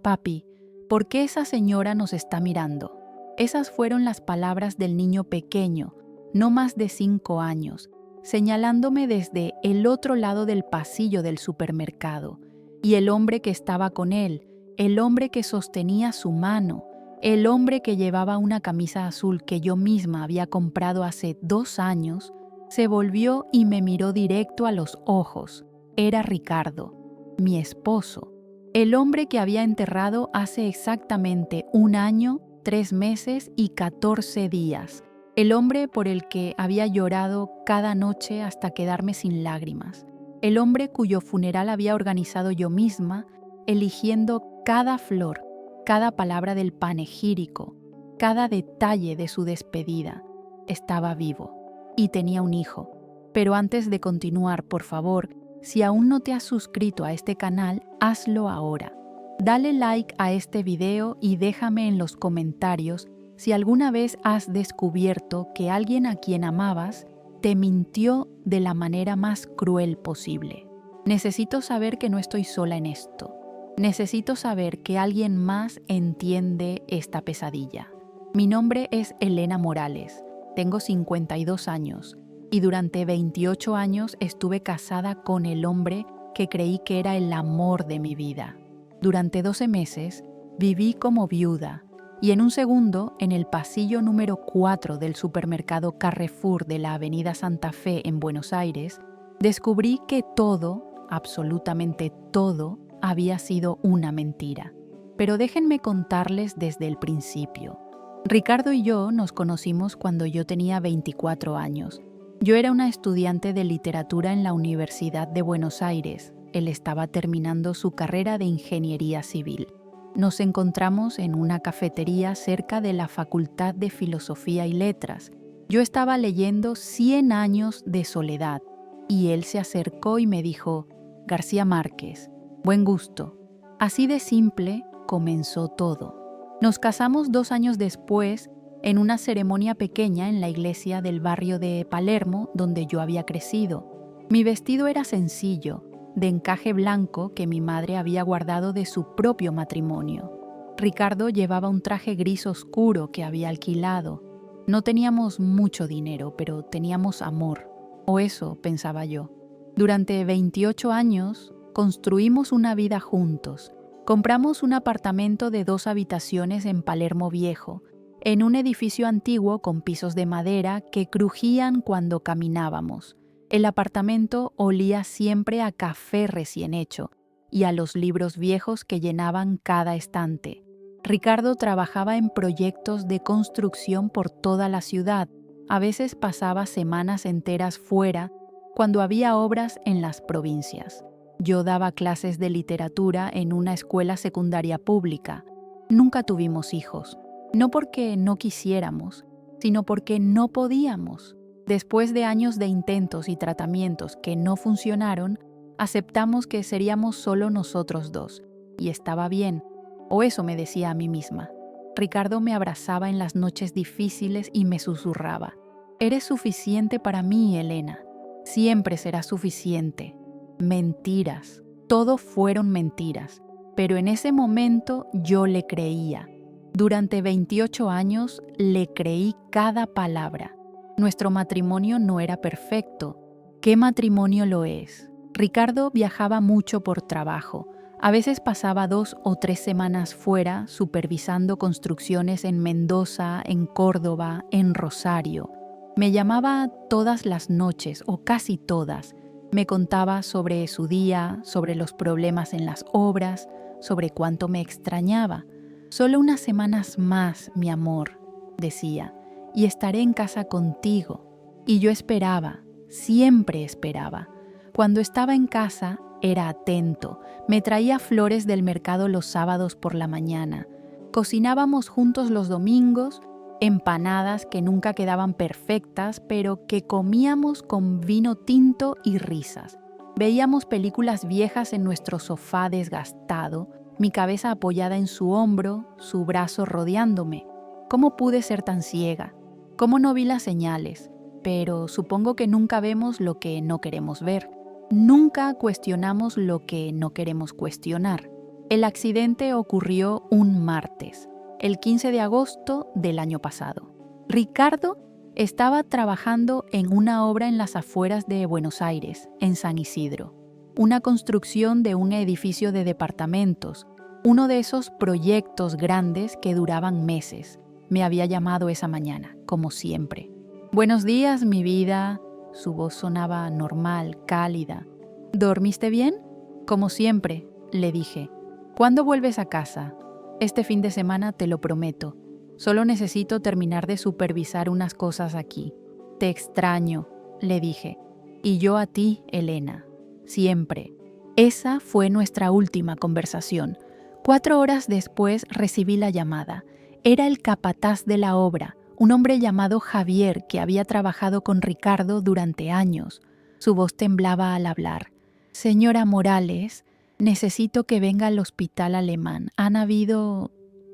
Papi, ¿por qué esa señora nos está mirando? Esas fueron las palabras del niño pequeño, no más de 5 años, señalándome desde el otro lado del pasillo del supermercado. Y el hombre que estaba con él, el hombre que sostenía su mano, el hombre que llevaba una camisa azul que yo misma había comprado hace 2 años, se volvió y me miró directo a los ojos. Era Ricardo, mi esposo, el hombre que había enterrado hace exactamente 1 año, 3 meses y 14 días. El hombre por el que había llorado cada noche hasta quedarme sin lágrimas. El hombre cuyo funeral había organizado yo misma, eligiendo cada flor, cada palabra del panegírico, cada detalle de su despedida. Estaba vivo y tenía un hijo. Pero antes de continuar, por favor, si aún no te has suscrito a este canal, hazlo ahora. Dale like a este video y déjame en los comentarios si alguna vez has descubierto que alguien a quien amabas te mintió de la manera más cruel posible. Necesito saber que no estoy sola en esto. Necesito saber que alguien más entiende esta pesadilla. Mi nombre es Elena Morales, tengo 52 años y durante 28 años estuve casada con el hombre que creí que era el amor de mi vida. Durante 12 meses viví como viuda y en un segundo, en el pasillo número 4 del supermercado Carrefour de la Avenida Santa Fe en Buenos Aires, descubrí que todo, absolutamente todo, había sido una mentira. Pero déjenme contarles desde el principio. Ricardo y yo nos conocimos cuando yo tenía 24 años. Yo era una estudiante de literatura en la Universidad de Buenos Aires. Él estaba terminando su carrera de ingeniería civil. Nos encontramos en una cafetería cerca de la Facultad de Filosofía y Letras. Yo estaba leyendo 100 años de soledad y él se acercó y me dijo: García Márquez, buen gusto. Así de simple comenzó todo. Nos casamos 2 años después en una ceremonia pequeña en la iglesia del barrio de Palermo donde yo había crecido. Mi vestido era sencillo, de encaje blanco que mi madre había guardado de su propio matrimonio. Ricardo llevaba un traje gris oscuro que había alquilado. No teníamos mucho dinero, pero teníamos amor. O eso pensaba yo. Durante 28 años construimos una vida juntos. Compramos un apartamento de 2 habitaciones en Palermo Viejo, en un edificio antiguo con pisos de madera que crujían cuando caminábamos. El apartamento olía siempre a café recién hecho y a los libros viejos que llenaban cada estante. Ricardo trabajaba en proyectos de construcción por toda la ciudad. A veces pasaba semanas enteras fuera cuando había obras en las provincias. Yo daba clases de literatura en una escuela secundaria pública. Nunca tuvimos hijos, no porque no quisiéramos, sino porque no podíamos. Después de años de intentos y tratamientos que no funcionaron, aceptamos que seríamos solo nosotros dos, y estaba bien, o eso me decía a mí misma. Ricardo me abrazaba en las noches difíciles y me susurraba: «Eres suficiente para mí, Elena. Siempre serás suficiente». Mentiras, todo fueron mentiras, pero en ese momento yo le creía. Durante 28 años le creí cada palabra. Nuestro matrimonio no era perfecto. ¿Qué matrimonio lo es? Ricardo viajaba mucho por trabajo. A veces pasaba 2 o 3 semanas fuera supervisando construcciones en Mendoza, en Córdoba, en Rosario. Me llamaba todas las noches o casi todas. Me contaba sobre su día, sobre los problemas en las obras, sobre cuánto me extrañaba. «Solo unas semanas más, mi amor», decía, «y estaré en casa contigo». Y yo esperaba, siempre esperaba. Cuando estaba en casa, era atento. Me traía flores del mercado los sábados por la mañana. Cocinábamos juntos los domingos, empanadas que nunca quedaban perfectas, pero que comíamos con vino tinto y risas. Veíamos películas viejas en nuestro sofá desgastado, mi cabeza apoyada en su hombro, su brazo rodeándome. ¿Cómo pude ser tan ciega? ¿Cómo no vi las señales? Pero supongo que nunca vemos lo que no queremos ver. Nunca cuestionamos lo que no queremos cuestionar. El accidente ocurrió un martes, el 15 de agosto del año pasado. Ricardo estaba trabajando en una obra en las afueras de Buenos Aires, en San Isidro. Una construcción de un edificio de departamentos, uno de esos proyectos grandes que duraban meses. Me había llamado esa mañana, como siempre. «Buenos días, mi vida». Su voz sonaba normal, cálida. «¿Dormiste bien?» «Como siempre», le dije. «¿Cuándo vuelves a casa?» «Este fin de semana, te lo prometo. Solo necesito terminar de supervisar unas cosas aquí». «Te extraño», le dije. «Y yo a ti, Elena. Siempre». Esa fue nuestra última conversación. 4 horas después recibí la llamada. Era el capataz de la obra, un hombre llamado Javier que había trabajado con Ricardo durante años. Su voz temblaba al hablar. «Señora Morales, necesito que venga al hospital alemán. Han habido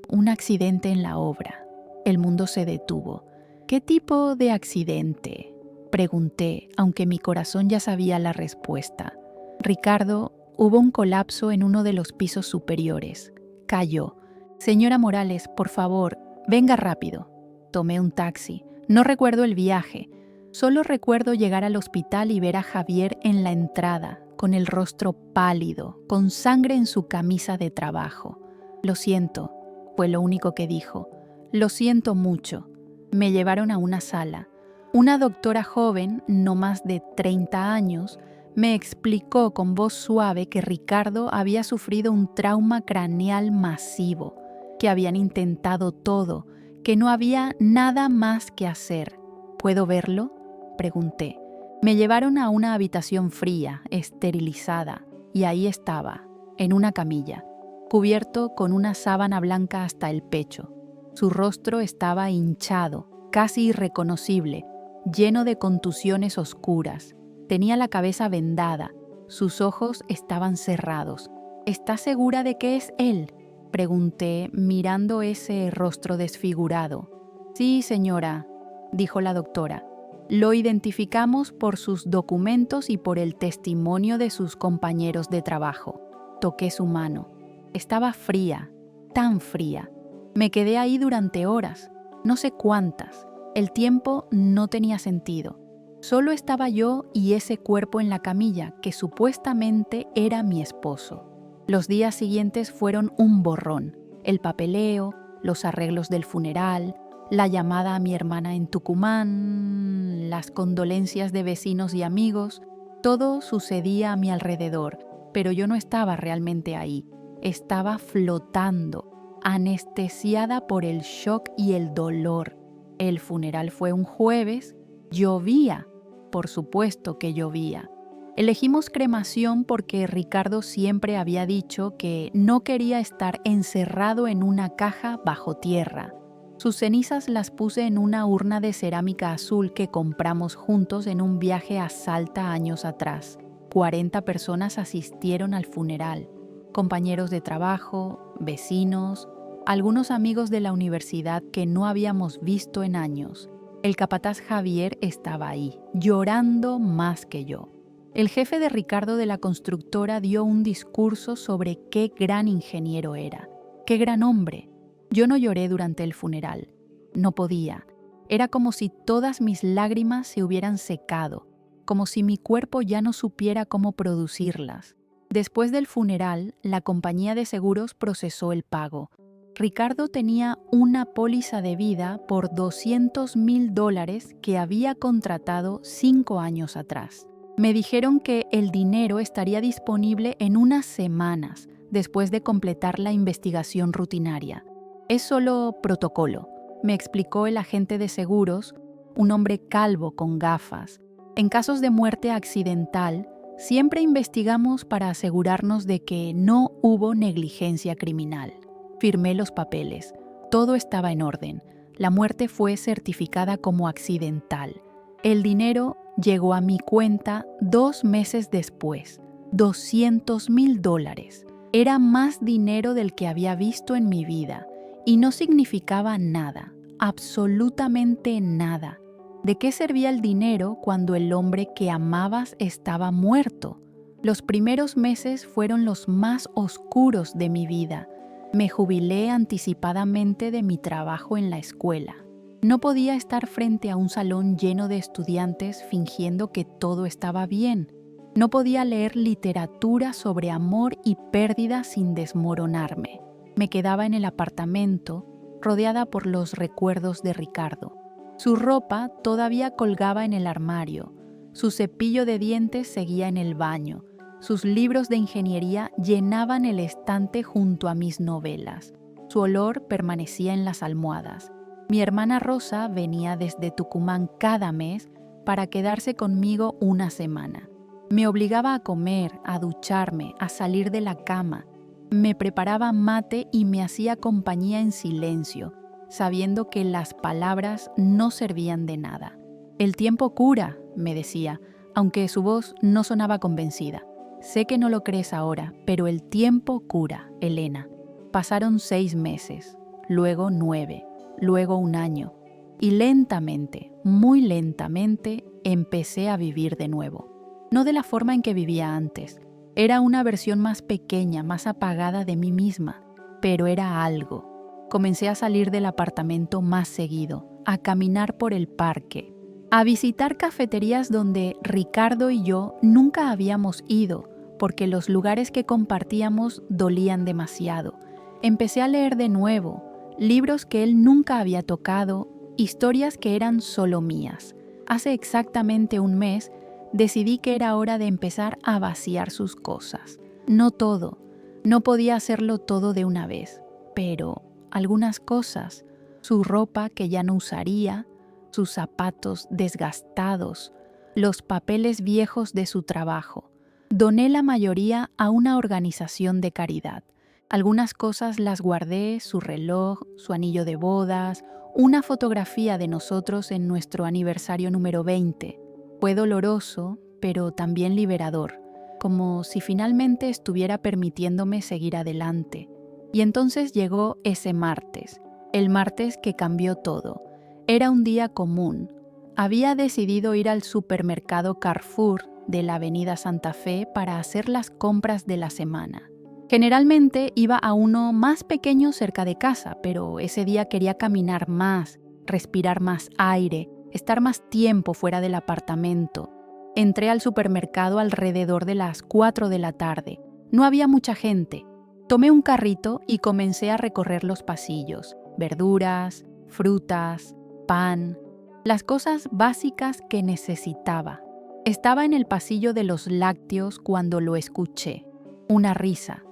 un accidente en la obra». El mundo se detuvo. «¿Qué tipo de accidente?», pregunté, aunque mi corazón ya sabía la respuesta. «Ricardo, hubo un colapso en uno de los pisos superiores. Cayó. Señora Morales, por favor, venga rápido». Tomé un taxi. No recuerdo el viaje. Solo recuerdo llegar al hospital y ver a Javier en la entrada, con el rostro pálido, con sangre en su camisa de trabajo. «Lo siento», fue lo único que dijo. «Lo siento mucho». Me llevaron a una sala. Una doctora joven, no más de 30 años, me explicó con voz suave que Ricardo había sufrido un trauma craneal masivo, que habían intentado todo, que no había nada más que hacer. «¿Puedo verlo?», pregunté. Me llevaron a una habitación fría, esterilizada, y ahí estaba, en una camilla, cubierto con una sábana blanca hasta el pecho. Su rostro estaba hinchado, casi irreconocible, lleno de contusiones oscuras. Tenía la cabeza vendada, sus ojos estaban cerrados. «¿Está segura de que es él?», pregunté, mirando ese rostro desfigurado. «Sí, señora», dijo la doctora. «Lo identificamos por sus documentos y por el testimonio de sus compañeros de trabajo». Toqué su mano. Estaba fría, tan fría. Me quedé ahí durante horas, no sé cuántas. El tiempo no tenía sentido. Solo estaba yo y ese cuerpo en la camilla que supuestamente era mi esposo. Los días siguientes fueron un borrón. El papeleo, los arreglos del funeral, la llamada a mi hermana en Tucumán, las condolencias de vecinos y amigos. Todo sucedía a mi alrededor, pero yo no estaba realmente ahí. Estaba flotando, anestesiada por el shock y el dolor. El funeral fue un jueves. Llovía, por supuesto que llovía. Elegimos cremación porque Ricardo siempre había dicho que no quería estar encerrado en una caja bajo tierra. Sus cenizas las puse en una urna de cerámica azul que compramos juntos en un viaje a Salta años atrás. 40 personas asistieron al funeral. Compañeros de trabajo, vecinos, algunos amigos de la universidad que no habíamos visto en años. El capataz Javier estaba ahí, llorando más que yo. El jefe de Ricardo de la constructora dio un discurso sobre qué gran ingeniero era, qué gran hombre. Yo no lloré durante el funeral. No podía. Era como si todas mis lágrimas se hubieran secado, como si mi cuerpo ya no supiera cómo producirlas. Después del funeral, la compañía de seguros procesó el pago. Ricardo tenía una póliza de vida por $200,000 que había contratado 5 años atrás. Me dijeron que el dinero estaría disponible en unas semanas después de completar la investigación rutinaria. «Es solo protocolo», me explicó el agente de seguros, un hombre calvo con gafas. «En casos de muerte accidental, siempre investigamos para asegurarnos de que no hubo negligencia criminal». Firmé los papeles. Todo estaba en orden. La muerte fue certificada como accidental. El dinero llegó a mi cuenta 2 meses después. $200,000. Era más dinero del que había visto en mi vida y no significaba nada, absolutamente nada. ¿De qué servía el dinero cuando el hombre que amabas estaba muerto? Los primeros meses fueron los más oscuros de mi vida. Me jubilé anticipadamente de mi trabajo en la escuela. No podía estar frente a un salón lleno de estudiantes fingiendo que todo estaba bien. No podía leer literatura sobre amor y pérdida sin desmoronarme. Me quedaba en el apartamento, rodeada por los recuerdos de Ricardo. Su ropa todavía colgaba en el armario. Su cepillo de dientes seguía en el baño. Sus libros de ingeniería llenaban el estante junto a mis novelas. Su olor permanecía en las almohadas. Mi hermana Rosa venía desde Tucumán cada mes para quedarse conmigo una semana. Me obligaba a comer, a ducharme, a salir de la cama. Me preparaba mate y me hacía compañía en silencio, sabiendo que las palabras no servían de nada. «El tiempo cura», me decía, aunque su voz no sonaba convencida. «Sé que no lo crees ahora, pero el tiempo cura, Elena». Pasaron 6 meses, luego 9, luego 1 año, y lentamente, muy lentamente, empecé a vivir de nuevo. No de la forma en que vivía antes. Era una versión más pequeña, más apagada de mí misma, pero era algo. Comencé a salir del apartamento más seguido, a caminar por el parque, a visitar cafeterías donde Ricardo y yo nunca habíamos ido, porque los lugares que compartíamos dolían demasiado. Empecé a leer de nuevo, libros que él nunca había tocado, historias que eran solo mías. Hace exactamente 1 mes, decidí que era hora de empezar a vaciar sus cosas. No todo, no podía hacerlo todo de una vez, pero algunas cosas, su ropa que ya no usaría, sus zapatos desgastados, los papeles viejos de su trabajo. Doné la mayoría a una organización de caridad. Algunas cosas las guardé, su reloj, su anillo de bodas, una fotografía de nosotros en nuestro aniversario número 20. Fue doloroso, pero también liberador, como si finalmente estuviera permitiéndome seguir adelante. Y entonces llegó ese martes, el martes que cambió todo. Era un día común. Había decidido ir al supermercado Carrefour de la Avenida Santa Fe para hacer las compras de la semana. Generalmente iba a uno más pequeño cerca de casa, pero ese día quería caminar más, respirar más aire, estar más tiempo fuera del apartamento. Entré al supermercado alrededor de las 4 de la tarde. No había mucha gente. Tomé un carrito y comencé a recorrer los pasillos. Verduras, frutas, pan, las cosas básicas que necesitaba. Estaba en el pasillo de los lácteos cuando lo escuché. Una risa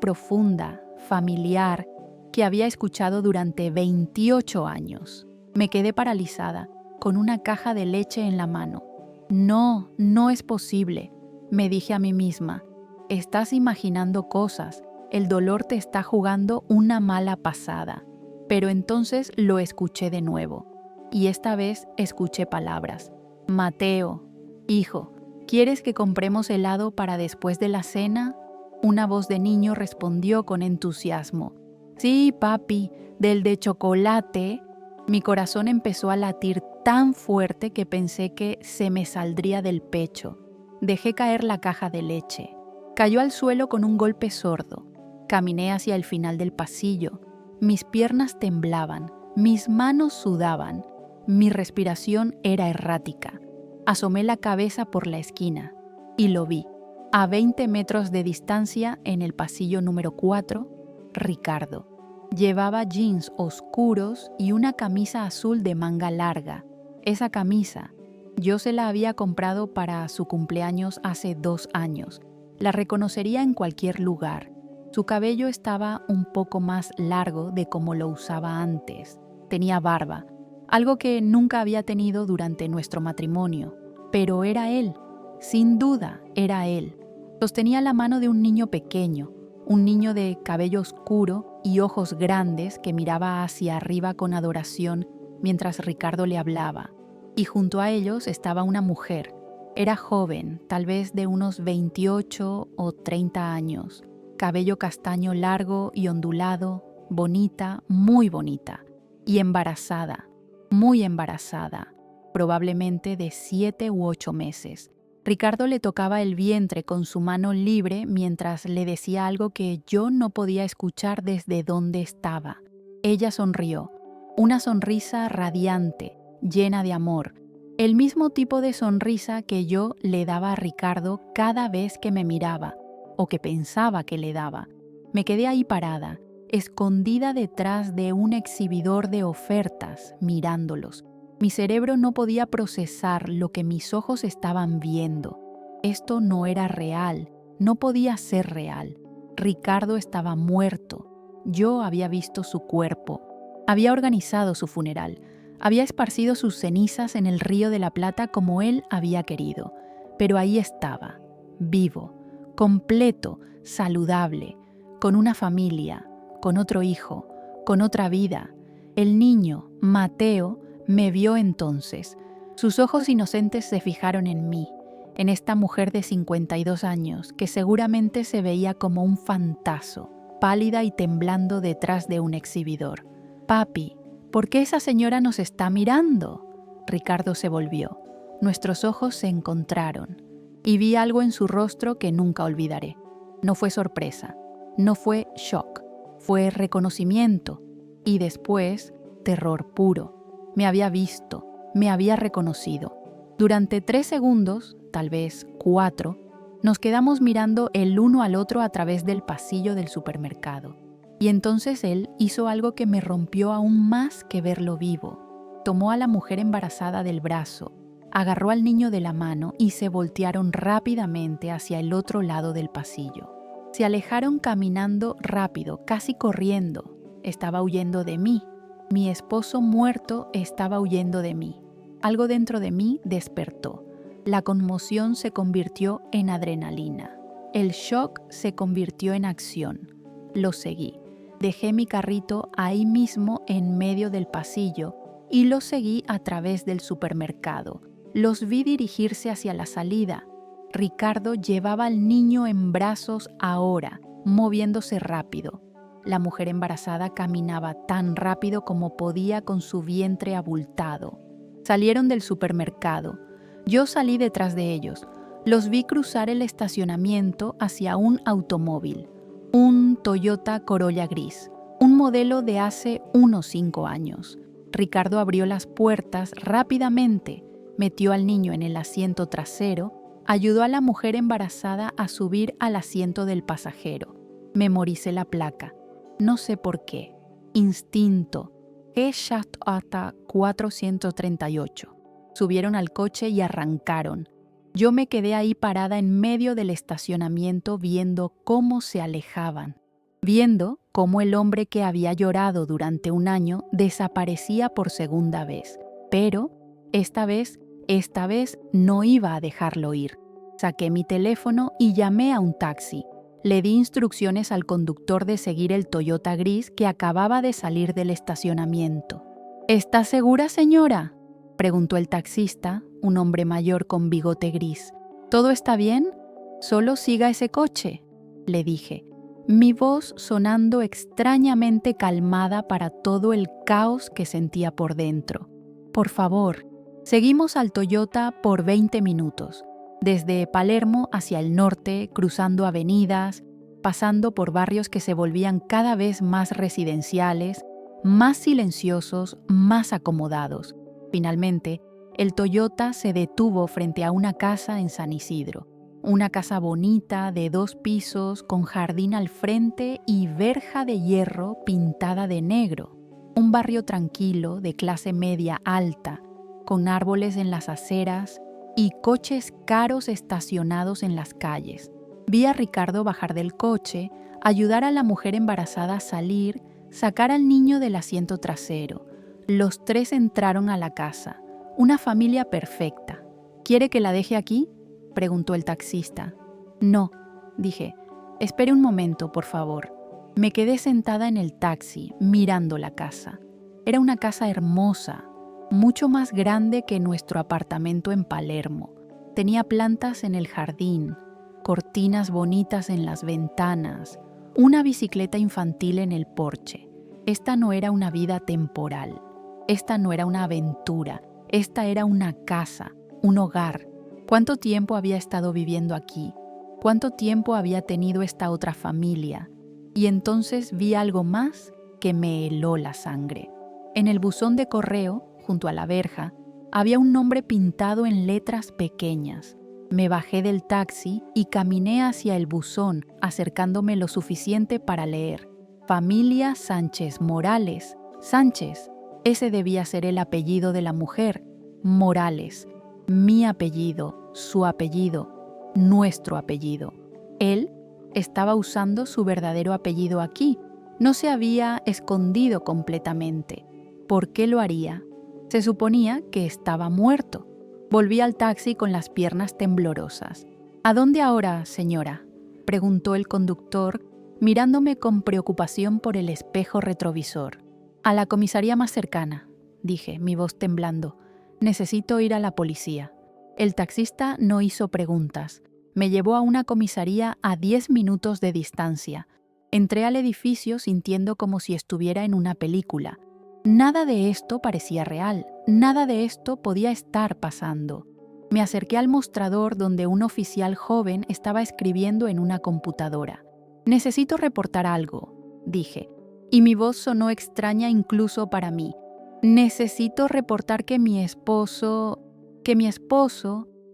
profunda, familiar, que había escuchado durante 28 años. Me quedé paralizada, con una caja de leche en la mano. No, no es posible, me dije a mí misma. Estás imaginando cosas, el dolor te está jugando una mala pasada. Pero entonces lo escuché de nuevo, y esta vez escuché palabras. Mateo, hijo, ¿quieres que compremos helado para después de la cena? Una voz de niño respondió con entusiasmo. Sí, papi, del de chocolate. Mi corazón empezó a latir tan fuerte que pensé que se me saldría del pecho. Dejé caer la caja de leche. Cayó al suelo con un golpe sordo. Caminé hacia el final del pasillo. Mis piernas temblaban, mis manos sudaban. Mi respiración era errática. Asomé la cabeza por la esquina y lo vi. A 20 metros de distancia, en el pasillo número 4, Ricardo. Llevaba jeans oscuros y una camisa azul de manga larga. Esa camisa, yo se la había comprado para su cumpleaños hace 2 años. La reconocería en cualquier lugar. Su cabello estaba un poco más largo de como lo usaba antes. Tenía barba, algo que nunca había tenido durante nuestro matrimonio. Pero era él, sin duda era él. Sostenía la mano de un niño pequeño, un niño de cabello oscuro y ojos grandes que miraba hacia arriba con adoración mientras Ricardo le hablaba. Y junto a ellos estaba una mujer. Era joven, tal vez de unos 28 o 30 años. Cabello castaño largo y ondulado, bonita, muy bonita. Y embarazada, muy embarazada, probablemente de 7 u 8 meses. Ricardo le tocaba el vientre con su mano libre mientras le decía algo que yo no podía escuchar desde donde estaba. Ella sonrió, una sonrisa radiante, llena de amor, el mismo tipo de sonrisa que yo le daba a Ricardo cada vez que me miraba, o que pensaba que le daba. Me quedé ahí parada, escondida detrás de un exhibidor de ofertas, mirándolos. Mi cerebro no podía procesar lo que mis ojos estaban viendo. Esto no era real, no podía ser real. Ricardo estaba muerto. Yo había visto su cuerpo. Había organizado su funeral. Había esparcido sus cenizas en el Río de la Plata como él había querido. Pero ahí estaba, vivo, completo, saludable, con una familia, con otro hijo, con otra vida. El niño, Mateo, me vio entonces. Sus ojos inocentes se fijaron en mí, en esta mujer de 52 años que seguramente se veía como un fantasma, pálida y temblando detrás de un exhibidor. «Papi, ¿por qué esa señora nos está mirando?». Ricardo se volvió. Nuestros ojos se encontraron y vi algo en su rostro que nunca olvidaré. No fue sorpresa, no fue shock, fue reconocimiento y después terror puro. Me había visto, me había reconocido. Durante 3 segundos, tal vez 4, nos quedamos mirando el uno al otro a través del pasillo del supermercado. Y entonces él hizo algo que me rompió aún más que verlo vivo. Tomó a la mujer embarazada del brazo, agarró al niño de la mano y se voltearon rápidamente hacia el otro lado del pasillo. Se alejaron caminando rápido, casi corriendo. Estaba huyendo de mí. Mi esposo muerto estaba huyendo de mí. Algo dentro de mí despertó. La conmoción se convirtió en adrenalina. El shock se convirtió en acción. Lo seguí. Dejé mi carrito ahí mismo en medio del pasillo y lo seguí a través del supermercado. Los vi dirigirse hacia la salida. Ricardo llevaba al niño en brazos ahora, moviéndose rápido. La mujer embarazada caminaba tan rápido como podía con su vientre abultado. Salieron del supermercado. Yo salí detrás de ellos. Los vi cruzar el estacionamiento hacia un automóvil, un Toyota Corolla gris, un modelo de hace unos 5 años. Ricardo abrió las puertas rápidamente, metió al niño en el asiento trasero, ayudó a la mujer embarazada a subir al asiento del pasajero. Memoricé la placa. No sé por qué. Instinto. G-Shasta 438. Subieron al coche y arrancaron. Yo me quedé ahí parada en medio del estacionamiento viendo cómo se alejaban. Viendo cómo el hombre que había llorado durante un año desaparecía por segunda vez. Pero esta vez no iba a dejarlo ir. Saqué mi teléfono y llamé a un taxi. Le di instrucciones al conductor de seguir el Toyota gris que acababa de salir del estacionamiento. ¿Está segura, señora?, preguntó el taxista, un hombre mayor con bigote gris. ¿Todo está bien? Solo siga ese coche, le dije, mi voz sonando extrañamente calmada para todo el caos que sentía por dentro. Por favor. Seguimos al Toyota por 20 minutos. Desde Palermo hacia el norte, cruzando avenidas, pasando por barrios que se volvían cada vez más residenciales, más silenciosos, más acomodados. Finalmente, el Toyota se detuvo frente a una casa en San Isidro. Una casa bonita de 2 pisos, con jardín al frente y verja de hierro pintada de negro. Un barrio tranquilo, de clase media alta, con árboles en las aceras y coches caros estacionados en las calles. Vi a Ricardo bajar del coche, ayudar a la mujer embarazada a salir, sacar al niño del asiento trasero. Los 3 entraron a la casa. Una familia perfecta. ¿Quiere que la deje aquí?, preguntó el taxista. No, dije. Espere un momento, por favor. Me quedé sentada en el taxi, mirando la casa. Era una casa hermosa, mucho más grande que nuestro apartamento en Palermo. Tenía plantas en el jardín, cortinas bonitas en las ventanas, una bicicleta infantil en el porche. Esta no era una vida temporal. Esta no era una aventura. Esta era una casa, un hogar. ¿Cuánto tiempo había estado viviendo aquí? ¿Cuánto tiempo había tenido esta otra familia? Y entonces vi algo más que me heló la sangre. En el buzón de correo, junto a la verja, había un nombre pintado en letras pequeñas. Me bajé del taxi y caminé hacia el buzón, acercándome lo suficiente para leer: Familia Sánchez Morales. Sánchez, ese debía ser el apellido de la mujer. Morales, mi apellido, su apellido, nuestro apellido. Él estaba usando su verdadero apellido aquí. No se había escondido completamente. ¿Por qué lo haría? Se suponía que estaba muerto. Volví al taxi con las piernas temblorosas. ¿A dónde ahora, señora?, preguntó el conductor, mirándome con preocupación por el espejo retrovisor. A la comisaría más cercana, dije, mi voz temblando. Necesito ir a la policía. El taxista no hizo preguntas. Me llevó a una comisaría a 10 minutos de distancia. Entré al edificio sintiendo como si estuviera en una película. Nada de esto parecía real, nada de esto podía estar pasando. Me acerqué al mostrador donde un oficial joven estaba escribiendo en una computadora. Necesito reportar algo, dije, y mi voz sonó extraña incluso para mí. Necesito reportar que mi esposo,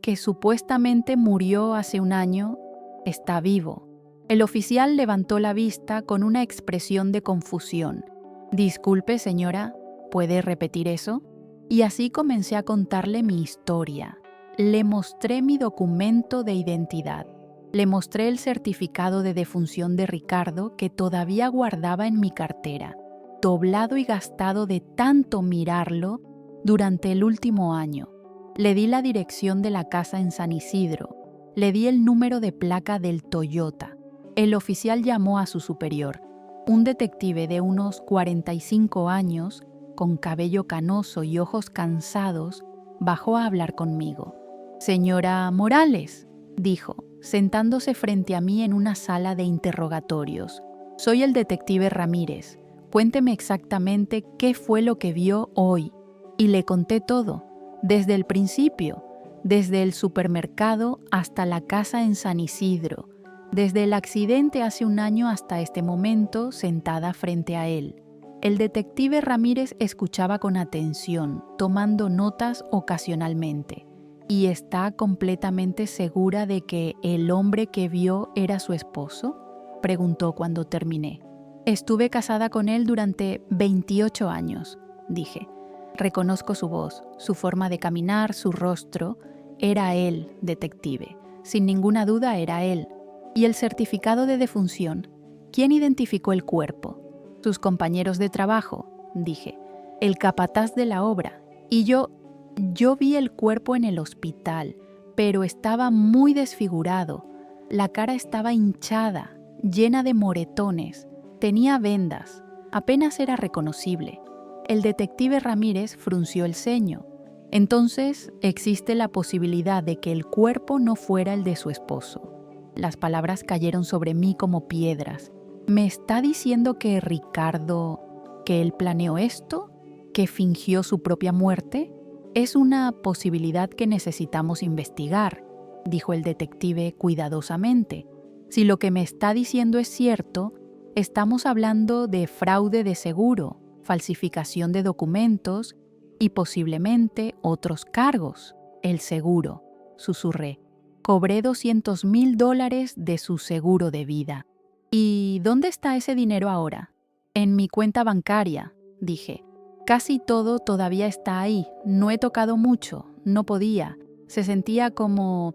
que supuestamente murió hace un año, está vivo. El oficial levantó la vista con una expresión de confusión. Disculpe, señora, ¿puede repetir eso? Y así comencé a contarle mi historia. Le mostré mi documento de identidad. Le mostré el certificado de defunción de Ricardo que todavía guardaba en mi cartera, doblado y gastado de tanto mirarlo durante el último año. Le di la dirección de la casa en San Isidro. Le di el número de placa del Toyota. El oficial llamó a su superior. Un detective de unos 45 años, con cabello canoso y ojos cansados, bajó a hablar conmigo. «Señora Morales», dijo, sentándose frente a mí en una sala de interrogatorios. «Soy el detective Ramírez. Cuénteme exactamente qué fue lo que vio hoy». Y le conté todo, desde el principio, desde el supermercado hasta la casa en San Isidro, desde el accidente hace un año hasta este momento sentada frente a él. El detective Ramírez escuchaba con atención, tomando notas ocasionalmente. ¿Y está completamente segura de que el hombre que vio era su esposo?, preguntó cuando terminé. Estuve casada con él durante 28 años, dije. Reconozco su voz, su forma de caminar, su rostro. Era él, detective. Sin ninguna duda era él. ¿Y el certificado de defunción? ¿Quién identificó el cuerpo? Sus compañeros de trabajo, dije. El capataz de la obra. Y yo vi el cuerpo en el hospital, pero estaba muy desfigurado. La cara estaba hinchada, llena de moretones. Tenía vendas. Apenas era reconocible. El detective Ramírez frunció el ceño. Entonces, existe la posibilidad de que el cuerpo no fuera el de su esposo. Las palabras cayeron sobre mí como piedras. ¿Me está diciendo que Ricardo, que él planeó esto? ¿Que fingió su propia muerte? Es una posibilidad que necesitamos investigar, dijo el detective cuidadosamente. Si lo que me está diciendo es cierto, estamos hablando de fraude de seguro, falsificación de documentos y posiblemente otros cargos. El seguro, susurré. Cobré $200,000 de su seguro de vida. ¿Y dónde está ese dinero ahora? En mi cuenta bancaria, dije. Casi todo todavía está ahí. No he tocado mucho. No podía. Se sentía como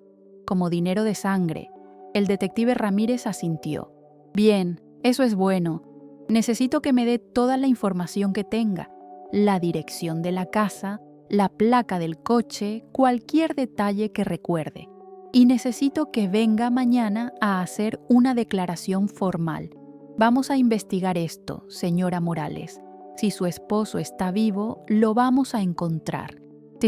dinero de sangre. El detective Ramírez asintió. Bien, eso es bueno. Necesito que me dé toda la información que tenga. La dirección de la casa, la placa del coche, cualquier detalle que recuerde. Y necesito que venga mañana a hacer una declaración formal. Vamos a investigar esto, señora Morales. Si su esposo está vivo, lo vamos a encontrar.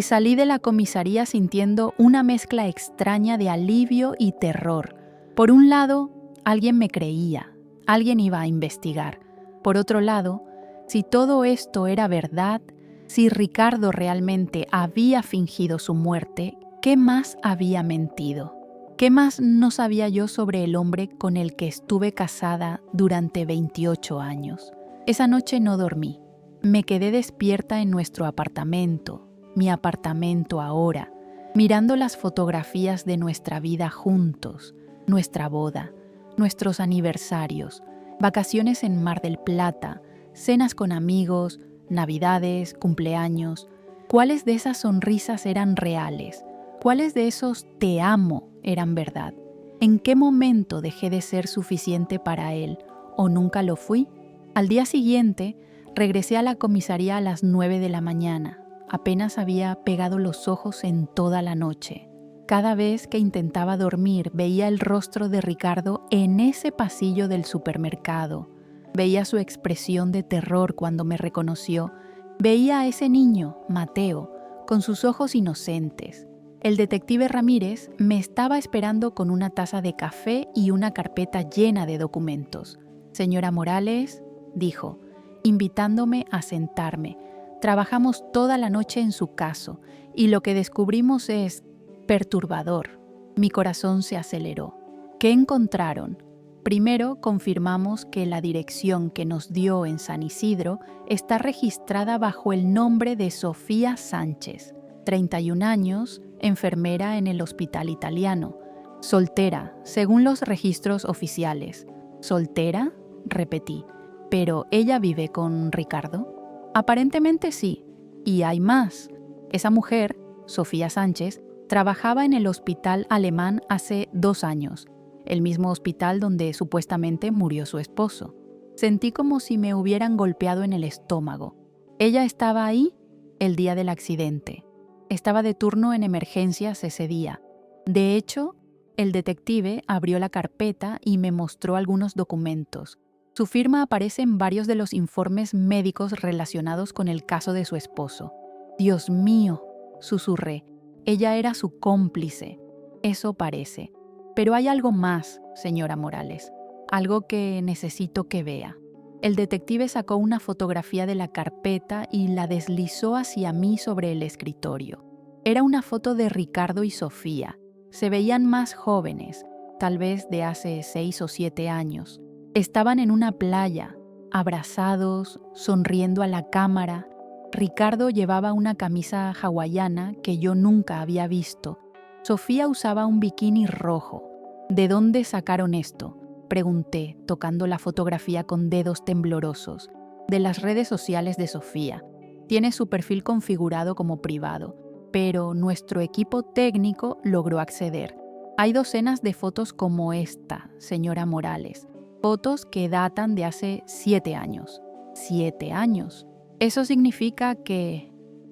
Salí de la comisaría sintiendo una mezcla extraña de alivio y terror. Por un lado, alguien me creía, alguien iba a investigar. Por otro lado, si todo esto era verdad, si Ricardo realmente había fingido su muerte, ¿Qué más había mentido? ¿Qué más no sabía yo sobre el hombre con el que estuve casada durante 28 años? Esa noche no dormí. Me quedé despierta en nuestro apartamento, mi apartamento ahora, mirando las fotografías de nuestra vida juntos, nuestra boda, nuestros aniversarios, vacaciones en Mar del Plata, cenas con amigos, navidades, cumpleaños. ¿Cuáles de esas sonrisas eran reales? ¿Cuáles de esos te amo eran verdad? ¿En qué momento dejé de ser suficiente para él o nunca lo fui? Al día siguiente, regresé a la comisaría a las 9 de la mañana. Apenas había pegado los ojos en toda la noche. Cada vez que intentaba dormir, veía el rostro de Ricardo en ese pasillo del supermercado. Veía su expresión de terror cuando me reconoció. Veía a ese niño, Mateo, con sus ojos inocentes. El detective Ramírez me estaba esperando con una taza de café y una carpeta llena de documentos. Señora Morales, dijo, invitándome a sentarme. Trabajamos toda la noche en su caso y lo que descubrimos es perturbador. Mi corazón se aceleró. ¿Qué encontraron? Primero, confirmamos que la dirección que nos dio en San Isidro está registrada bajo el nombre de Sofía Sánchez, 31 años, enfermera en el Hospital Italiano, soltera, según los registros oficiales. ¿Soltera? Repetí. ¿Pero ella vive con Ricardo? Aparentemente sí. Y hay más. Esa mujer, Sofía Sánchez, trabajaba en el hospital alemán hace 2 años, el mismo hospital donde supuestamente murió su esposo. Sentí como si me hubieran golpeado en el estómago. Ella estaba ahí el día del accidente. Estaba de turno en emergencias ese día. De hecho, el detective abrió la carpeta y me mostró algunos documentos. Su firma aparece en varios de los informes médicos relacionados con el caso de su esposo. Dios mío, susurré. Ella era su cómplice. Eso parece. Pero hay algo más, señora Morales. Algo que necesito que vea. El detective sacó una fotografía de la carpeta y la deslizó hacia mí sobre el escritorio. Era una foto de Ricardo y Sofía. Se veían más jóvenes, tal vez de hace 6 o 7 años. Estaban en una playa, abrazados, sonriendo a la cámara. Ricardo llevaba una camisa hawaiana que yo nunca había visto. Sofía usaba un bikini rojo. ¿De dónde sacaron esto?, pregunté, tocando la fotografía con dedos temblorosos. De las redes sociales de Sofía. Tiene su perfil configurado como privado, pero nuestro equipo técnico logró acceder. Hay docenas de fotos como esta, señora Morales. Fotos que datan de hace 7 años. 7 años. Eso significa que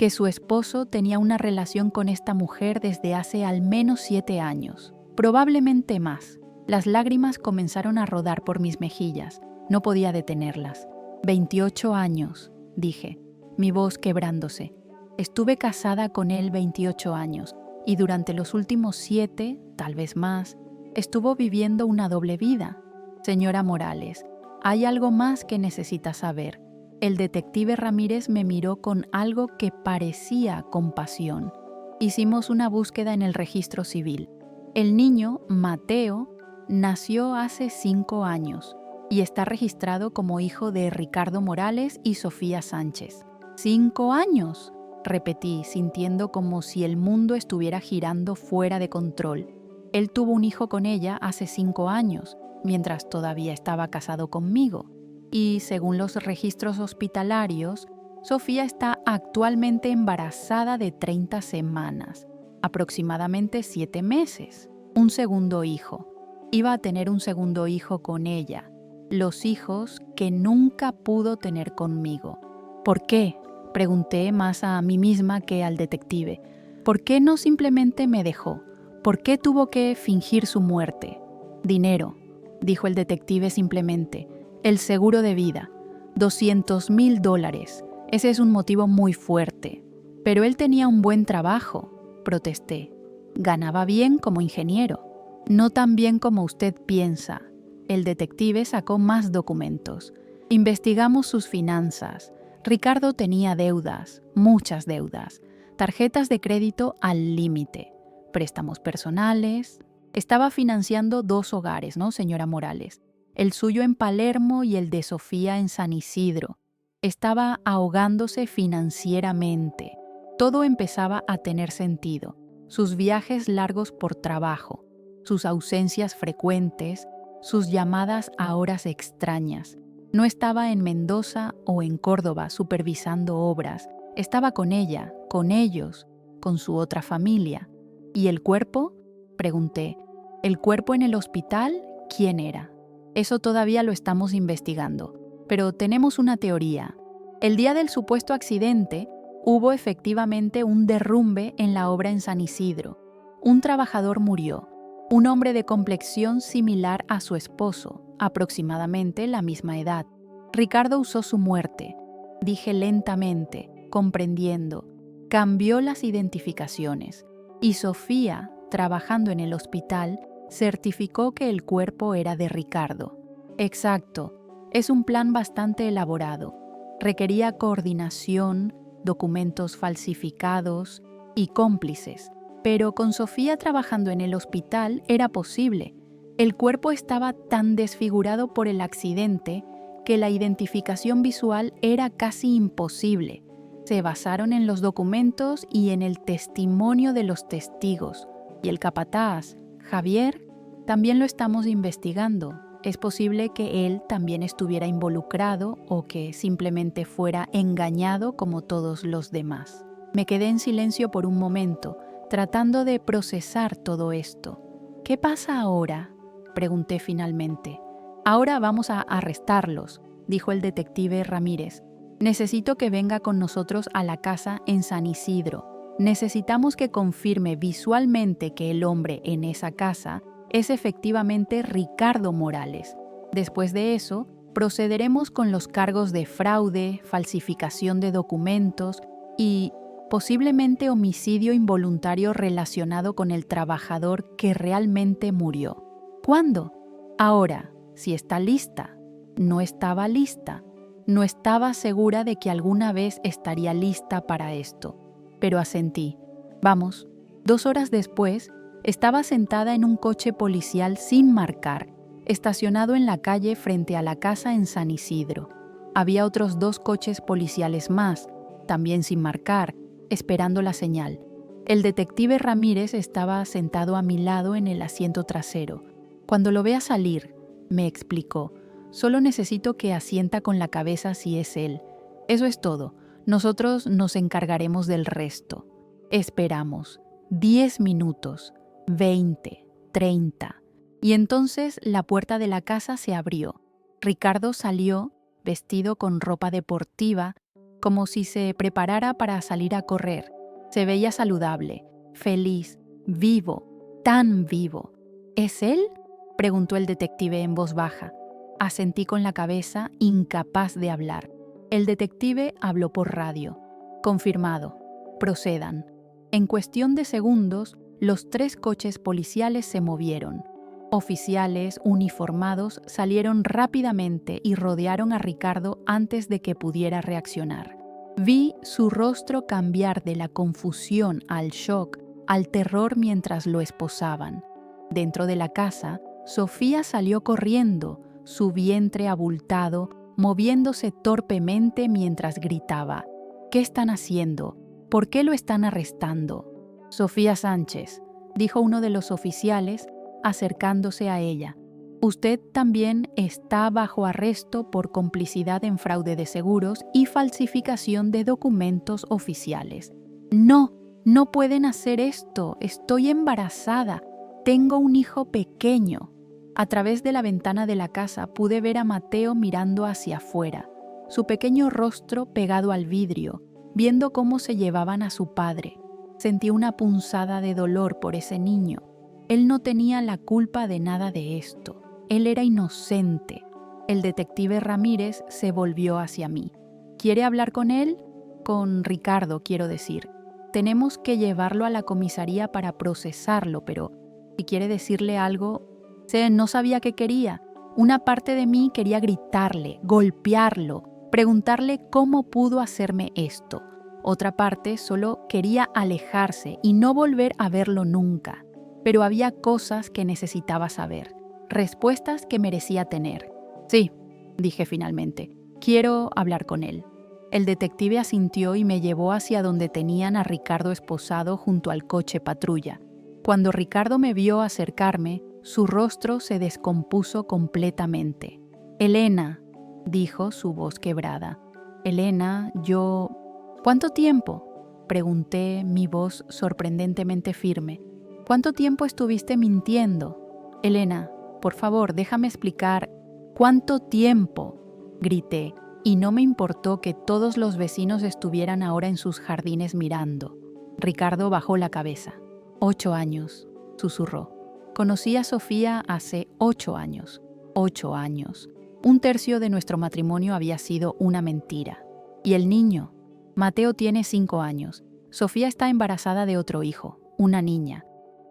su esposo tenía una relación con esta mujer desde hace al menos 7 años. Probablemente más. Las lágrimas comenzaron a rodar por mis mejillas. No podía detenerlas. 28 años, dije, mi voz quebrándose. Estuve casada con él 28 años y durante los últimos 7, tal vez más, estuvo viviendo una doble vida. Señora Morales, hay algo más que necesita saber. El detective Ramírez me miró con algo que parecía compasión. Hicimos una búsqueda en el registro civil. El niño, Mateo, nació hace 5 años y está registrado como hijo de Ricardo Morales y Sofía Sánchez. ¡5 años! Repetí, sintiendo como si el mundo estuviera girando fuera de control. Él tuvo un hijo con ella hace 5 años, mientras todavía estaba casado conmigo. Y según los registros hospitalarios, Sofía está actualmente embarazada de 30 semanas, aproximadamente 7 meses. Un segundo hijo. Iba a tener un segundo hijo con ella. Los hijos que nunca pudo tener conmigo. ¿Por qué?, pregunté más a mí misma que al detective. ¿Por qué no simplemente me dejó? ¿Por qué tuvo que fingir su muerte? Dinero, dijo el detective simplemente. El seguro de vida. $200,000. Ese es un motivo muy fuerte. Pero él tenía un buen trabajo, protesté. Ganaba bien como ingeniero. No tan bien como usted piensa. El detective sacó más documentos. Investigamos sus finanzas. Ricardo tenía deudas, muchas deudas. Tarjetas de crédito al límite. préstamos personales. Estaba financiando 2 hogares, ¿no, señora Morales? El suyo en Palermo y el de Sofía en San Isidro. Estaba ahogándose financieramente. Todo empezaba a tener sentido. Sus viajes largos por trabajo, sus ausencias frecuentes, sus llamadas a horas extrañas. No estaba en Mendoza o en Córdoba supervisando obras. Estaba con ella, con ellos, con su otra familia. ¿Y el cuerpo? Pregunté. ¿El cuerpo en el hospital? ¿Quién era? Eso todavía lo estamos investigando, pero tenemos una teoría. El día del supuesto accidente, hubo efectivamente un derrumbe en la obra en San Isidro. Un trabajador murió, un hombre de complexión similar a su esposo, aproximadamente la misma edad. Ricardo usó su muerte, dije lentamente, comprendiendo. Cambió las identificaciones y Sofía, trabajando en el hospital, certificó que el cuerpo era de Ricardo. Exacto, es un plan bastante elaborado. Requería coordinación, documentos falsificados y cómplices, pero con Sofía trabajando en el hospital era posible. El cuerpo estaba tan desfigurado por el accidente que la identificación visual era casi imposible. Se basaron en los documentos y en el testimonio de los testigos. Y el capataz, Javier, también lo estamos investigando. Es posible que él también estuviera involucrado o que simplemente fuera engañado como todos los demás. Me quedé en silencio por un momento, tratando de procesar todo esto. ¿Qué pasa ahora?, pregunté finalmente. Ahora vamos a arrestarlos, dijo el detective Ramírez. Necesito que venga con nosotros a la casa en San Isidro. Necesitamos que confirme visualmente que el hombre en esa casa es efectivamente Ricardo Morales. Después de eso, procederemos con los cargos de fraude, falsificación de documentos y posiblemente homicidio involuntario relacionado con el trabajador que realmente murió. ¿Cuándo? Ahora, si está lista. No estaba lista. No estaba segura de que alguna vez estaría lista para esto, pero asentí. Vamos. 2 horas después, estaba sentada en un coche policial sin marcar, estacionado en la calle frente a la casa en San Isidro. Había otros 2 coches policiales más, también sin marcar, esperando la señal. El detective Ramírez estaba sentado a mi lado en el asiento trasero. Cuando lo vea salir, me explicó, solo necesito que asienta con la cabeza si es él. Eso es todo. Nosotros nos encargaremos del resto. Esperamos. 10 minutos, 20, 30. Y entonces la puerta de la casa se abrió. Ricardo salió, vestido con ropa deportiva, como si se preparara para salir a correr. Se veía saludable, feliz, vivo, tan vivo. ¿Es él?, preguntó el detective en voz baja. Asentí con la cabeza, incapaz de hablar. El detective habló por radio. Confirmado. Procedan. En cuestión de segundos, los 3 coches policiales se movieron. Oficiales uniformados salieron rápidamente y rodearon a Ricardo antes de que pudiera reaccionar. Vi su rostro cambiar de la confusión al shock, al terror mientras lo esposaban. Dentro de la casa, Sofía salió corriendo, su vientre abultado, moviéndose torpemente mientras gritaba. ¿Qué están haciendo? ¿Por qué lo están arrestando? Sofía Sánchez, dijo uno de los oficiales, acercándose a ella. Usted también está bajo arresto por complicidad en fraude de seguros y falsificación de documentos oficiales. No, no pueden hacer esto. Estoy embarazada. Tengo un hijo pequeño. A través de la ventana de la casa pude ver a Mateo mirando hacia afuera, su pequeño rostro pegado al vidrio, viendo cómo se llevaban a su padre. Sentí una punzada de dolor por ese niño. Él no tenía la culpa de nada de esto. Él era inocente. El detective Ramírez se volvió hacia mí. ¿Quiere hablar con él? Con Ricardo, quiero decir. Tenemos que llevarlo a la comisaría para procesarlo, pero si quiere decirle algo, no sabía qué quería. Una parte de mí quería gritarle, golpearlo, preguntarle cómo pudo hacerme esto. Otra parte solo quería alejarse y no volver a verlo nunca. Pero había cosas que necesitaba saber, respuestas que merecía tener. Sí, dije finalmente, quiero hablar con él. El detective asintió y me llevó hacia donde tenían a Ricardo esposado junto al coche patrulla. Cuando Ricardo me vio acercarme, su rostro se descompuso completamente. «Elena», dijo, su voz quebrada. «Elena, yo...» «¿Cuánto tiempo?», pregunté, mi voz sorprendentemente firme. «¿Cuánto tiempo estuviste mintiendo? Elena, por favor, déjame explicar». «¿Cuánto tiempo?», grité, y no me importó que todos los vecinos estuvieran ahora en sus jardines mirando. Ricardo bajó la cabeza. 8 años, susurró. Conocí a Sofía hace 8 años. 8 años. Un tercio de nuestro matrimonio había sido una mentira. ¿Y el niño? Mateo tiene 5 años. Sofía está embarazada de otro hijo, una niña.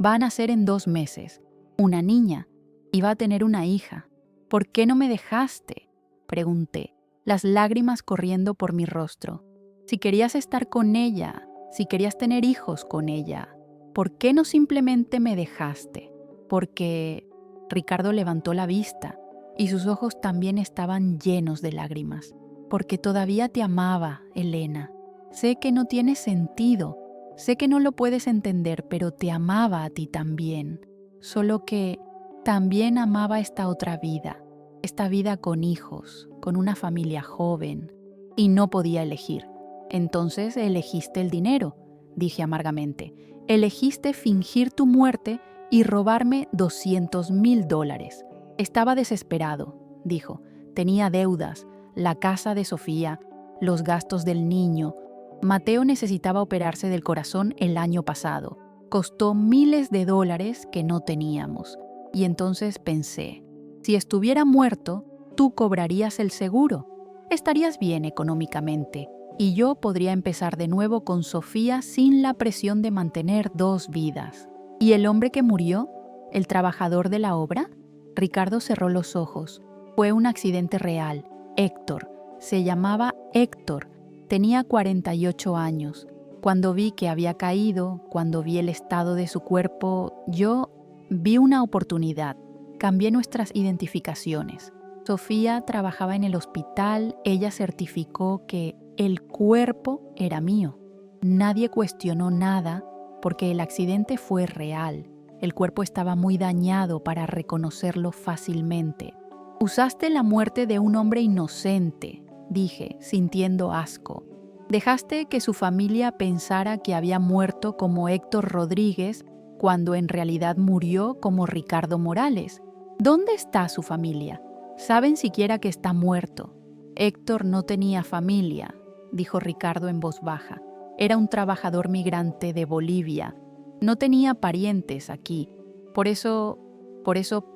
Va a nacer en 2 meses. Una niña. Y va a tener una hija. ¿Por qué no me dejaste?, pregunté, las lágrimas corriendo por mi rostro. Si querías estar con ella, si querías tener hijos con ella, ¿por qué no simplemente me dejaste? Porque... Ricardo levantó la vista y sus ojos también estaban llenos de lágrimas. Porque todavía te amaba, Elena. Sé que no tiene sentido, sé que no lo puedes entender, pero te amaba a ti también. Solo que también amaba esta otra vida, esta vida con hijos, con una familia joven, y no podía elegir. Entonces elegiste el dinero, dije amargamente. Elegiste fingir tu muerte y robarme $200,000. Estaba desesperado, dijo. Tenía deudas, la casa de Sofía, los gastos del niño. Mateo necesitaba operarse del corazón el año pasado. Costó miles de dólares que no teníamos. Y entonces pensé, si estuviera muerto, tú cobrarías el seguro. Estarías bien económicamente y yo podría empezar de nuevo con Sofía sin la presión de mantener 2 vidas. ¿Y el hombre que murió? ¿El trabajador de la obra? Ricardo cerró los ojos. Fue un accidente real. Héctor. Se llamaba Héctor. Tenía 48 años. Cuando vi que había caído, cuando vi el estado de su cuerpo, yo vi una oportunidad. Cambié nuestras identificaciones. Sofía trabajaba en el hospital, ella certificó que el cuerpo era mío. Nadie cuestionó nada porque el accidente fue real. El cuerpo estaba muy dañado para reconocerlo fácilmente. Usaste la muerte de un hombre inocente, dije, sintiendo asco. Dejaste que su familia pensara que había muerto como Héctor Rodríguez cuando en realidad murió como Ricardo Morales. ¿Dónde está su familia? ¿Saben siquiera que está muerto? Héctor no tenía familia, dijo Ricardo en voz baja. Era un trabajador migrante de Bolivia. No tenía parientes aquí. Por eso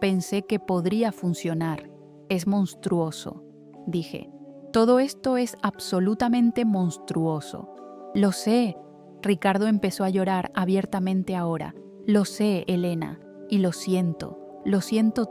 pensé que podría funcionar. Es monstruoso, dije. Todo esto es absolutamente monstruoso. Lo sé. Ricardo empezó a llorar abiertamente ahora. Lo sé, Elena, y lo siento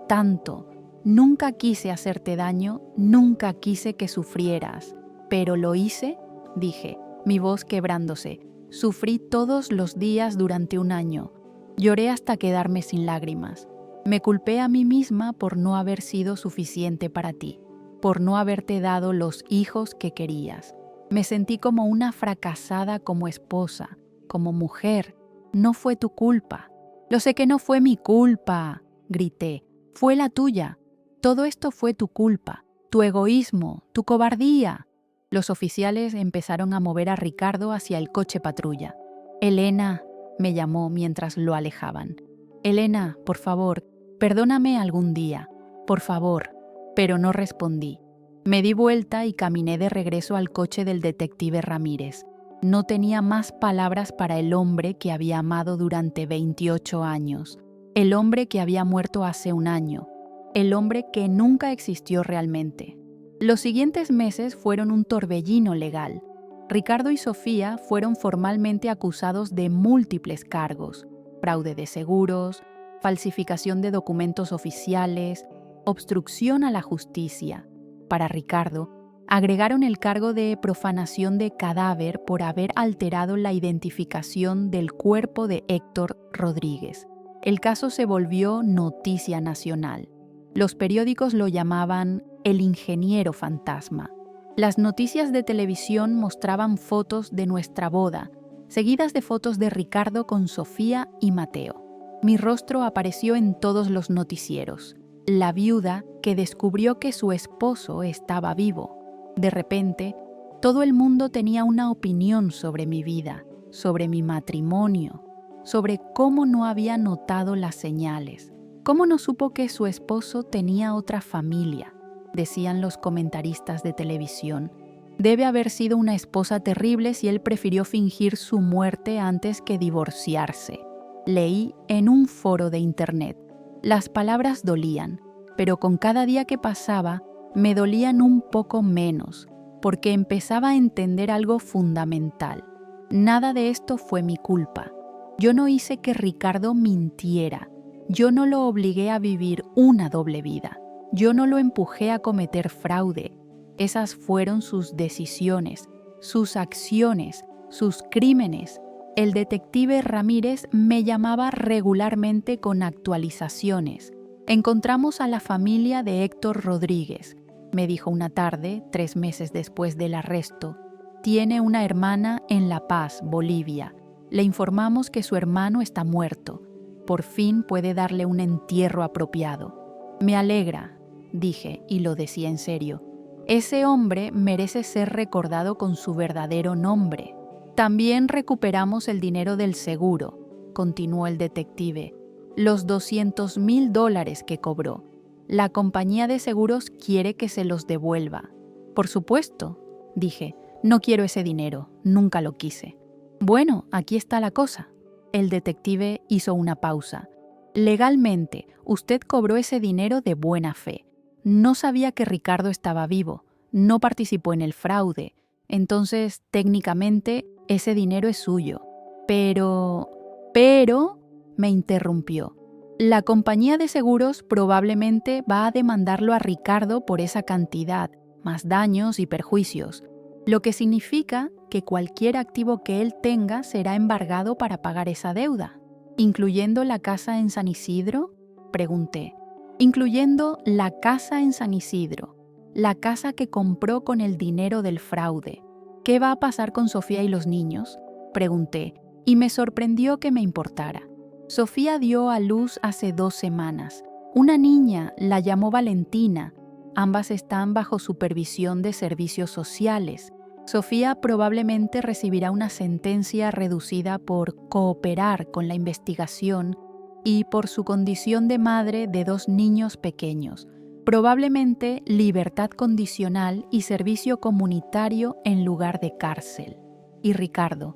tanto. Nunca quise hacerte daño, nunca quise que sufrieras. Pero lo hice, dije, mi voz quebrándose. Sufrí todos los días durante 1 año. Lloré hasta quedarme sin lágrimas. Me culpé a mí misma por no haber sido suficiente para ti, por no haberte dado los hijos que querías. Me sentí como una fracasada como esposa, como mujer. No fue tu culpa. Lo sé que no fue mi culpa, grité. Fue la tuya. Todo esto fue tu culpa, tu egoísmo, tu cobardía. Los oficiales empezaron a mover a Ricardo hacia el coche patrulla. Elena, me llamó mientras lo alejaban. Elena, por favor, perdóname algún día, por favor. Pero no respondí. Me di vuelta y caminé de regreso al coche del detective Ramírez. No tenía más palabras para el hombre que había amado durante 28 años. El hombre que había muerto hace 1 año. El hombre que nunca existió realmente. Los siguientes meses fueron un torbellino legal. Ricardo y Sofía fueron formalmente acusados de múltiples cargos: fraude de seguros, falsificación de documentos oficiales, obstrucción a la justicia. Para Ricardo, Agregaron el cargo de profanación de cadáver por haber alterado la identificación del cuerpo de Héctor Rodríguez. El caso se volvió noticia nacional. Los periódicos lo llamaban el ingeniero fantasma. Las noticias de televisión mostraban fotos de nuestra boda, seguidas de fotos de Ricardo con Sofía y Mateo. Mi rostro apareció en todos los noticieros. La viuda que descubrió que su esposo estaba vivo. De repente, todo el mundo tenía una opinión sobre mi vida, sobre mi matrimonio, sobre cómo no había notado las señales, cómo no supo que su esposo tenía otra familia, decían los comentaristas de televisión. Debe haber sido una esposa terrible si él prefirió fingir su muerte antes que divorciarse. Leí en un foro de internet. Las palabras dolían, pero con cada día que pasaba, me dolían un poco menos, porque empezaba a entender algo fundamental. Nada de esto fue mi culpa. Yo no hice que Ricardo mintiera. Yo no lo obligué a vivir una doble vida. Yo no lo empujé a cometer fraude. Esas fueron sus decisiones, sus acciones, sus crímenes. El detective Ramírez me llamaba regularmente con actualizaciones. Encontramos a la familia de Héctor Rodríguez. Me dijo una tarde, 3 meses después del arresto. Tiene una hermana en La Paz, Bolivia. Le informamos que su hermano está muerto. Por fin puede darle un entierro apropiado. Me alegra, dije, y lo decía en serio. Ese hombre merece ser recordado con su verdadero nombre. También recuperamos el dinero del seguro, continuó el detective. Los $200,000 que cobró. La compañía de seguros quiere que se los devuelva. Por supuesto, dije, no quiero ese dinero, nunca lo quise. Bueno, aquí está la cosa. El detective hizo una pausa. Legalmente, usted cobró ese dinero de buena fe. No sabía que Ricardo estaba vivo, no participó en el fraude. Entonces, técnicamente, ese dinero es suyo. Pero, me interrumpió. La compañía de seguros probablemente va a demandarlo a Ricardo por esa cantidad, más daños y perjuicios, lo que significa que cualquier activo que él tenga será embargado para pagar esa deuda. ¿Incluyendo la casa en San Isidro?, pregunté. Incluyendo la casa en San Isidro, la casa que compró con el dinero del fraude. ¿Qué va a pasar con Sofía y los niños?, pregunté, y me sorprendió que me importara. Sofía dio a luz hace 2 semanas. Una niña, la llamó Valentina. Ambas están bajo supervisión de servicios sociales. Sofía probablemente recibirá una sentencia reducida por cooperar con la investigación y por su condición de madre de 2 niños pequeños. Probablemente libertad condicional y servicio comunitario en lugar de cárcel. Y Ricardo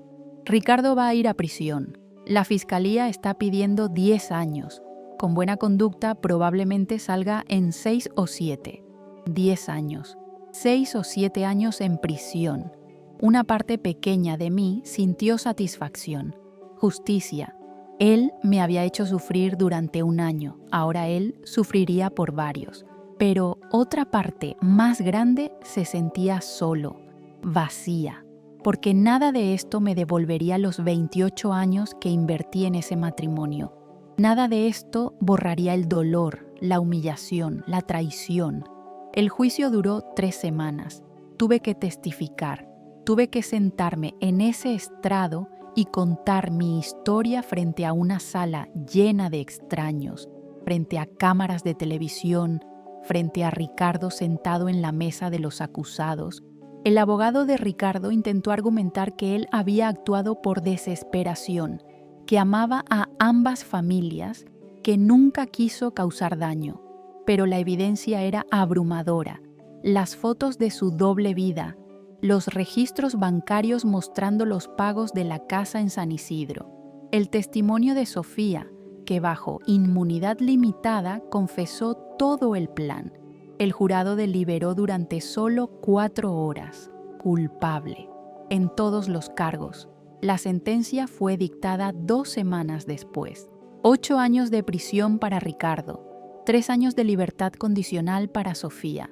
va a ir a prisión. La fiscalía está pidiendo 10 años. Con buena conducta probablemente salga en 6 o 7. 10 años. 6 o 7 años en prisión. Una parte pequeña de mí sintió satisfacción. Justicia. Él me había hecho sufrir durante 1 año. Ahora él sufriría por varios. Pero otra parte más grande se sentía solo, vacía. Porque nada de esto me devolvería los 28 años que invertí en ese matrimonio. Nada de esto borraría el dolor, la humillación, la traición. El juicio duró 3 semanas. Tuve que testificar. Tuve que sentarme en ese estrado y contar mi historia frente a una sala llena de extraños, frente a cámaras de televisión, frente a Ricardo sentado en la mesa de los acusados. El abogado de Ricardo intentó argumentar que él había actuado por desesperación, que amaba a ambas familias, que nunca quiso causar daño. Pero la evidencia era abrumadora. Las fotos de su doble vida, los registros bancarios mostrando los pagos de la casa en San Isidro, el testimonio de Sofía, que bajo inmunidad limitada confesó todo el plan. El jurado deliberó durante solo 4 horas. Culpable. En todos los cargos. La sentencia fue dictada 2 semanas después. 8 años de prisión para Ricardo. 3 años de libertad condicional para Sofía.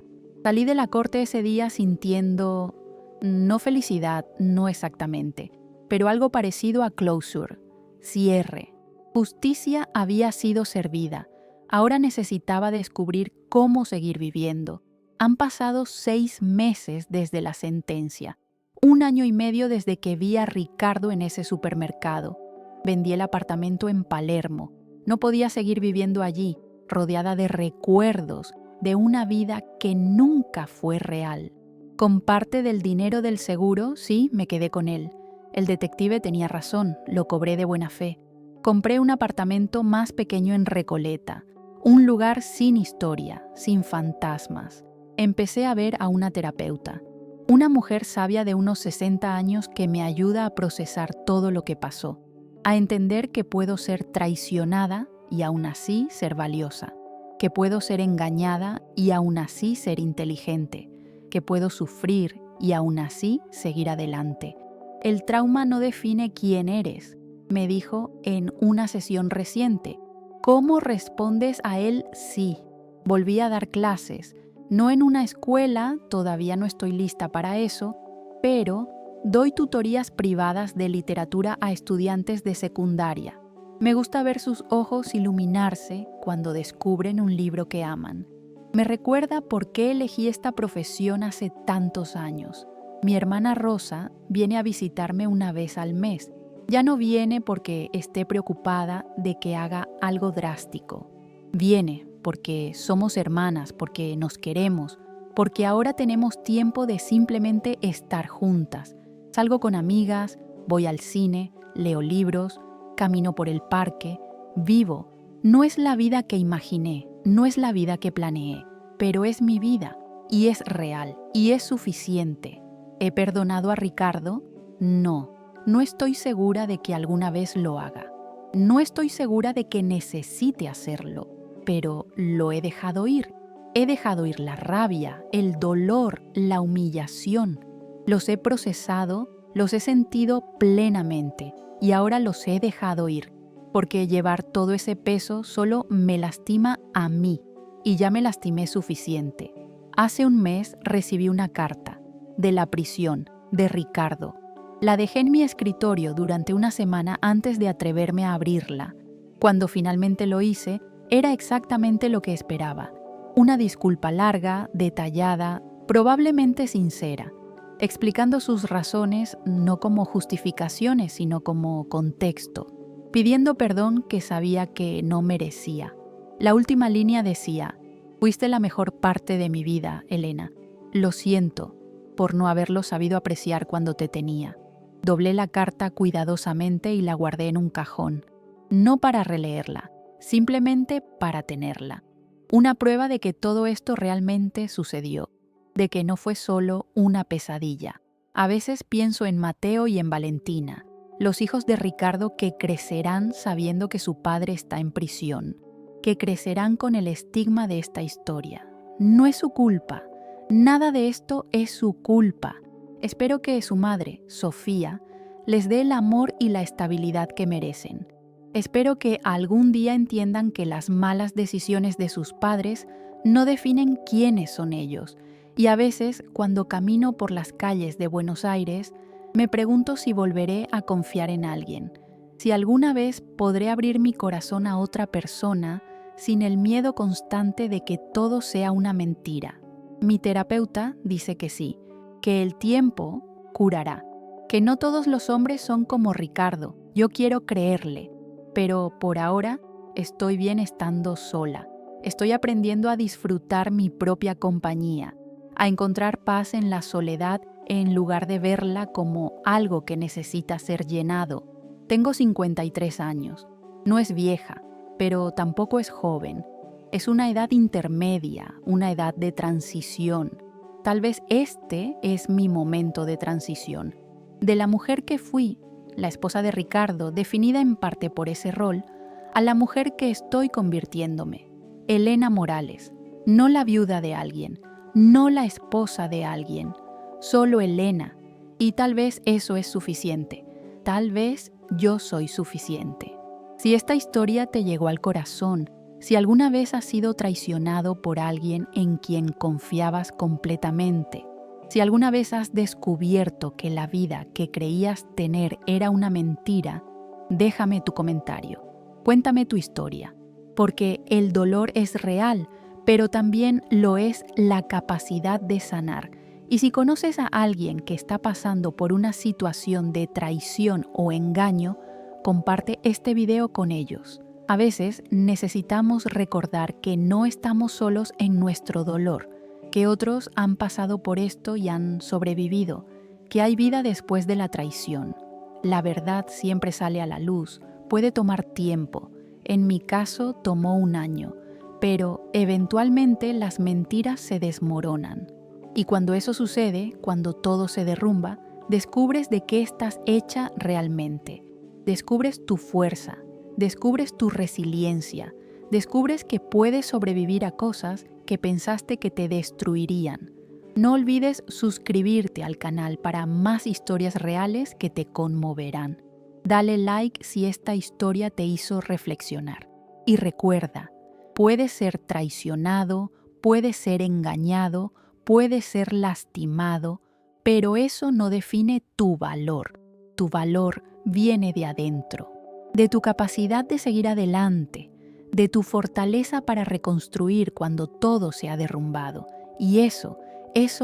Salí de la corte ese día sintiendo, no felicidad, no exactamente, pero algo parecido a closure, cierre. Justicia había sido servida. Ahora necesitaba descubrir cómo seguir viviendo. Han pasado 6 meses desde la sentencia. 1 año y medio desde que vi a Ricardo en ese supermercado. Vendí el apartamento en Palermo. No podía seguir viviendo allí, rodeada de recuerdos de una vida que nunca fue real. Con parte del dinero del seguro, sí, me quedé con él. El detective tenía razón, lo cobré de buena fe. Compré un apartamento más pequeño en Recoleta, un lugar sin historia, sin fantasmas. Empecé a ver a una terapeuta, una mujer sabia de unos 60 años que me ayuda a procesar todo lo que pasó, a entender que puedo ser traicionada y aún así ser valiosa, que puedo ser engañada y aún así ser inteligente, que puedo sufrir y aún así seguir adelante. El trauma no define quién eres, me dijo en una sesión reciente. ¿Cómo respondes a él? Sí. Volví a dar clases, no en una escuela, todavía no estoy lista para eso, pero doy tutorías privadas de literatura a estudiantes de secundaria. Me gusta ver sus ojos iluminarse cuando descubren un libro que aman. Me recuerda por qué elegí esta profesión hace tantos años. Mi hermana Rosa viene a visitarme una vez al mes. Ya no viene porque esté preocupada de que haga algo drástico. Viene porque somos hermanas, porque nos queremos, porque ahora tenemos tiempo de simplemente estar juntas. Salgo con amigas, voy al cine, leo libros, camino por el parque, vivo. No es la vida que imaginé, no es la vida que planeé, pero es mi vida y es real y es suficiente. ¿He perdonado a Ricardo? No, no estoy segura de que alguna vez lo haga. No estoy segura de que necesite hacerlo, pero lo he dejado ir. He dejado ir la rabia, el dolor, la humillación. Los he procesado, los he sentido plenamente y ahora los he dejado ir, porque llevar todo ese peso solo me lastima a mí y ya me lastimé suficiente. Hace un mes recibí una carta de la prisión de Ricardo. La dejé en mi escritorio durante una semana antes de atreverme a abrirla. Cuando finalmente lo hice, era exactamente lo que esperaba. Una disculpa larga, detallada, probablemente sincera, explicando sus razones no como justificaciones, sino como contexto, pidiendo perdón que sabía que no merecía. La última línea decía: «Fuiste la mejor parte de mi vida, Elena. Lo siento por no haberlo sabido apreciar cuando te tenía». Doblé la carta cuidadosamente y la guardé en un cajón, no para releerla, simplemente para tenerla. Una prueba de que todo esto realmente sucedió, de que no fue solo una pesadilla. A veces pienso en Mateo y en Valentina, los hijos de Ricardo que crecerán sabiendo que su padre está en prisión, que crecerán con el estigma de esta historia. No es su culpa, nada de esto es su culpa. Espero que su madre, Sofía, les dé el amor y la estabilidad que merecen. Espero que algún día entiendan que las malas decisiones de sus padres no definen quiénes son ellos. Y a veces, cuando camino por las calles de Buenos Aires, me pregunto si volveré a confiar en alguien, si alguna vez podré abrir mi corazón a otra persona sin el miedo constante de que todo sea una mentira. Mi terapeuta dice que sí, que el tiempo curará, que no todos los hombres son como Ricardo. Yo quiero creerle, pero por ahora estoy bien estando sola. Estoy aprendiendo a disfrutar mi propia compañía, a encontrar paz en la soledad en lugar de verla como algo que necesita ser llenado. Tengo 53 años. No es vieja, pero tampoco es joven. Es una edad intermedia, una edad de transición. Tal vez este es mi momento de transición. De la mujer que fui, la esposa de Ricardo, definida en parte por ese rol, a la mujer que estoy convirtiéndome. Elena Morales, no la viuda de alguien, no la esposa de alguien, solo Elena. Y tal vez eso es suficiente. Tal vez yo soy suficiente. Si esta historia te llegó al corazón, Si alguna vez has sido traicionado por alguien en quien confiabas completamente, si alguna vez has descubierto que la vida que creías tener era una mentira, déjame tu comentario. Cuéntame tu historia, porque el dolor es real, pero también lo es la capacidad de sanar. Y si conoces a alguien que está pasando por una situación de traición o engaño, comparte este video con ellos. A veces necesitamos recordar que no estamos solos en nuestro dolor, que otros han pasado por esto y han sobrevivido, que hay vida después de la traición. La verdad siempre sale a la luz, puede tomar tiempo. En mi caso tomó 1 año, pero eventualmente las mentiras se desmoronan. Y cuando eso sucede, cuando todo se derrumba, descubres de qué estás hecha realmente. Descubres tu fuerza, descubres tu resiliencia, descubres que puedes sobrevivir a cosas que pensaste que te destruirían. No olvides suscribirte al canal para más historias reales que te conmoverán. Dale like si esta historia te hizo reflexionar. Y recuerda, puedes ser traicionado, puedes ser engañado, puedes ser lastimado, pero eso no define tu valor. Tu valor viene de adentro, de tu capacidad de seguir adelante, de tu fortaleza para reconstruir cuando todo se ha derrumbado. Y eso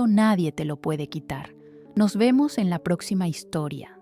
nadie te lo puede quitar. Nos vemos en la próxima historia.